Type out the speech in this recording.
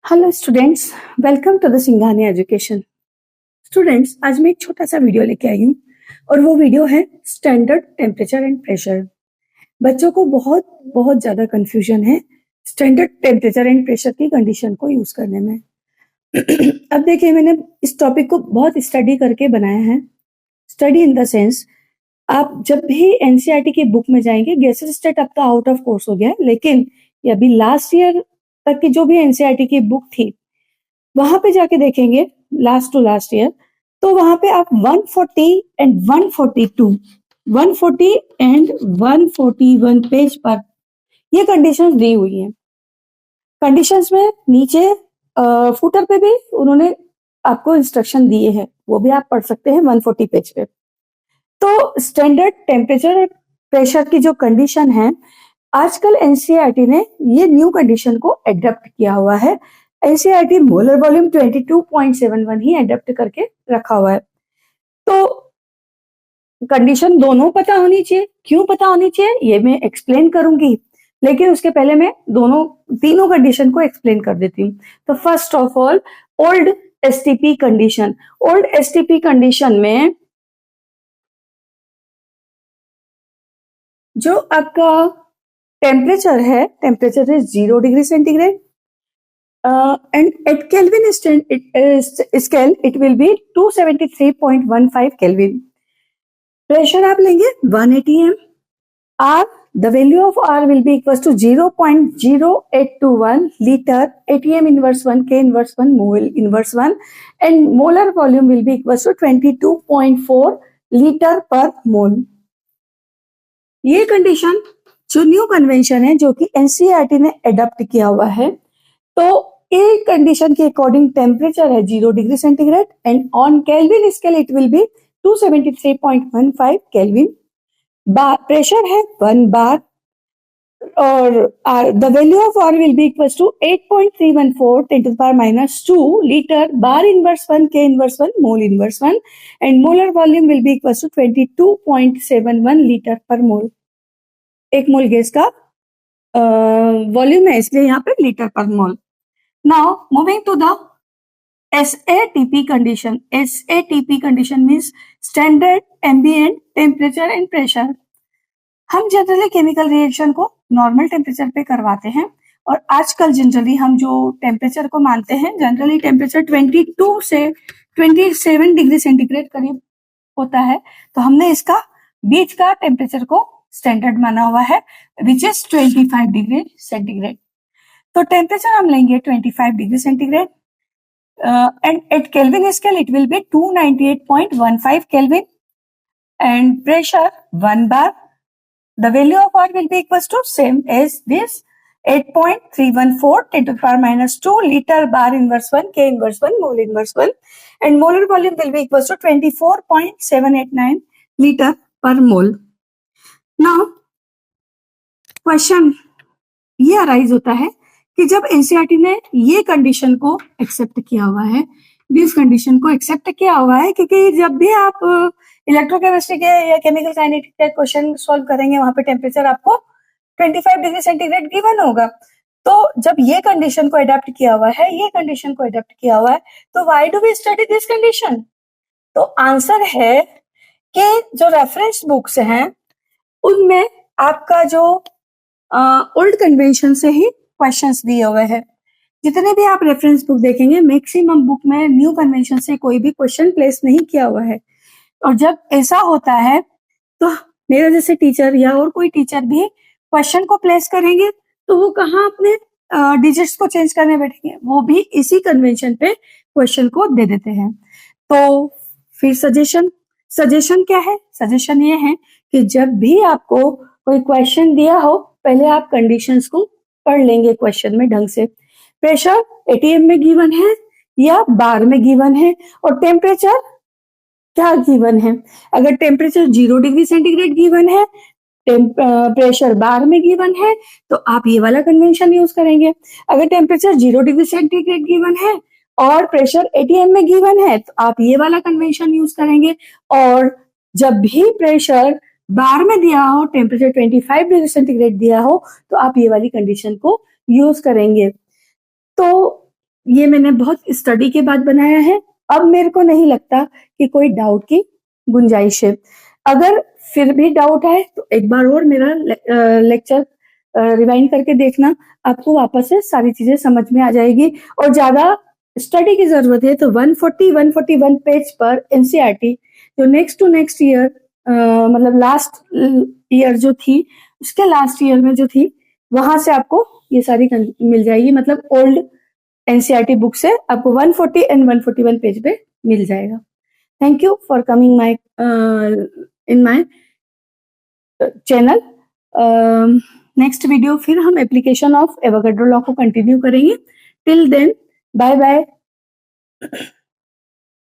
Hello students, welcome to the Singhani education. Students, आज मैं एक छोटा सा वीडियो लेके आई हूँ और वो वीडियो है स्टैंडर्ड टेम्परेचर एंड प्रेशर। बच्चों को बहुत बहुत ज्यादा कंफ्यूजन है स्टैंडर्ड टेम्परेचर एंड प्रेशर की कंडीशन को यूज करने में। अब देखिए, मैंने इस टॉपिक को बहुत स्टडी करके बनाया है। स्टडी इन द सेंस, आप जब भी एनसीईआरटी की बुक में जाएंगे, गैसेस स्टेट अब तो आउट ऑफ कोर्स हो गया है, लेकिन ये अभी लास्ट ईयर तक की जो भी एनसीईआरटी की बुक थी वहां पे जाके देखेंगे लास्ट टू लास्ट ईयर, तो वहां पे आप 140 एंड 142 140 एंड 141 पेज पर ये कंडीशंस दी हुई हैं। कंडीशंस में नीचे फुटर पे भी उन्होंने आपको इंस्ट्रक्शन दिए हैं, वो भी आप पढ़ सकते हैं 140 पेज पे। तो स्टैंडर्ड टेम्परेचर और प्रेशर की जो कंडीशन है, आजकल एनसीईआरटी ने ये न्यू कंडीशन को एडॉप्ट किया हुआ है। एनसीईआरटी मोलर वॉल्यूम 22.71 ही एडॉप्ट करके रखा हुआ है। तो कंडीशन दोनों पता होनी चाहिए। क्यों पता होनी चाहिए ये मैं एक्सप्लेन करूंगी, लेकिन उसके पहले मैं तीनों कंडीशन को एक्सप्लेन कर देती हूँ। तो first of all, old STP condition. Old STP condition में जो आपका टेम्परेचर है, temperature is 0 degree centigrade and at Kelvin scale it will be 273.15 Kelvin. Pressure आप लेंगे 1 atm. R, the value of R will be equals to 0.0821 liter atm inverse 1 K inverse 1 mole inverse 1 and molar volume will be equals to 22.4 liter per mole. ये condition जो new convention है, जो कि NCERT ने adopt किया हुआ है, तो ये कंडीशन के अकॉर्डिंग टेम्परेचर है 0 degree centigrade and on Kelvin scale it will be 273.15 kelvin. Pressure है 1 बार और the value of R will be equals to 8.314 10 to the power minus 2 litre bar inverse 1 K inverse 1 mole inverse 1 and molar volume will be equals to 22.71 litre per mole. एक मोल gas का volume है, इसलिए यहाँ पे litre per mole. Now moving to the SATP condition. SATP condition means standard ambient temperature and pressure. हम generally chemical reaction को normal temperature पे करवाते हैं और आजकल जनरली हम जो टेम्परेचर को मानते हैं, जनरली टेम्परेचर 22 से 27 डिग्री सेंटीग्रेड करीब होता है, तो हमने इसका बीच का टेम्परेचर को स्टैंडर्ड माना हुआ है, विच इज 25 डिग्री सेंटीग्रेड। तो टेम्परेचर हम लेंगे 25 degree centigrade and at Kelvin scale it will be 298.15 kelvin and pressure 1 bar. The value of R will be equals to same as this 8.314 10 to the power minus 2 liter bar inverse 1 K inverse 1 mole inverse 1 and molar volume will be equals to 24.789 liter per mole. Now question ये arise होता है कि जब NCERT ने ये condition को accept किया हुआ है, दिस कंडीशन को एक्सेप्ट किया हुआ है, क्योंकि जब भी आप इलेक्ट्रोकेमिस्ट्री के या केमिकल काइनेटिक के क्वेश्चन सॉल्व करेंगे, वहां पे टेम्परेचर आपको 25 डिग्री सेंटीग्रेड गिवन होगा। तो जब ये कंडीशन को अडॉप्ट किया हुआ है, ये कंडीशन को अडॉप्ट किया हुआ है, तो why do we study this condition? तो आंसर है कि जो रेफरेंस बुक्स हैं उनमें आपका जो ओल्ड कन्वेंशन से ही क्वेश्चंस दिए हुए हैं। जितने भी आप रेफरेंस बुक देखेंगे, मैक्सिमम बुक में न्यू कन्वेंशन से कोई भी क्वेश्चन प्लेस नहीं किया हुआ है। और जब ऐसा होता है तो मेरा जैसे टीचर या और कोई टीचर भी क्वेश्चन को प्लेस करेंगे, तो वो कहाँ अपने डिजिट्स को चेंज करने बैठेंगे, वो भी इसी कन्वेंशन पे क्वेश्चन को दे देते हैं। तो फिर सजेशन क्या है? सजेशन ये है कि जब भी आपको कोई क्वेश्चन दिया हो, पहले आप कंडीशंस को पढ़ लेंगे क्वेश्चन में ढंग से। प्रेशर एटीएम में गिवन है या बार में गिवन है, और टेम्परेचर क्या गिवन है। अगर टेम्परेचर 0 डिग्री सेंटीग्रेड गिवन है, प्रेशर बार में गिवन है, तो आप ये वाला कन्वेंशन यूज करेंगे। अगर टेम्परेचर 0 डिग्री सेंटीग्रेड गिवन है और प्रेशर एटीएम में गिवन है, तो आप ये वाला कन्वेंशन यूज करेंगे। और जब भी प्रेशर बार में दिया हो, टेम्परेचर 25 डिग्री सेंटीग्रेड दिया हो, तो आप ये वाली कंडीशन को यूज करेंगे। तो ये मैंने बहुत स्टडी के बाद बनाया है। अब मेरे को नहीं लगता कि कोई डाउट की गुंजाइश है। अगर फिर भी डाउट है तो एक बार और मेरा लेक्चर रिवाइंड करके देखना, आपको वापस से सारी चीजें समझ में आ जाएगी। और ज्यादा स्टडी की जरूरत है तो 141 पेज पर एनसीईआरटी जो नेक्स्ट टू नेक्स्ट ईयर मतलब लास्ट ईयर जो थी उसके लास्ट ईयर में जो थी वहां से आपको ये सारी मिल जाएगी। मतलब ओल्ड एनसीईआरटी बुक से आपको 140 एंड 141 पेज पे मिल जाएगा। Thank you for coming my in my channel. Next video फिर हम एप्लीकेशन ऑफ एवोगैड्रो लॉ को कंटिन्यू करेंगे। Till then bye bye.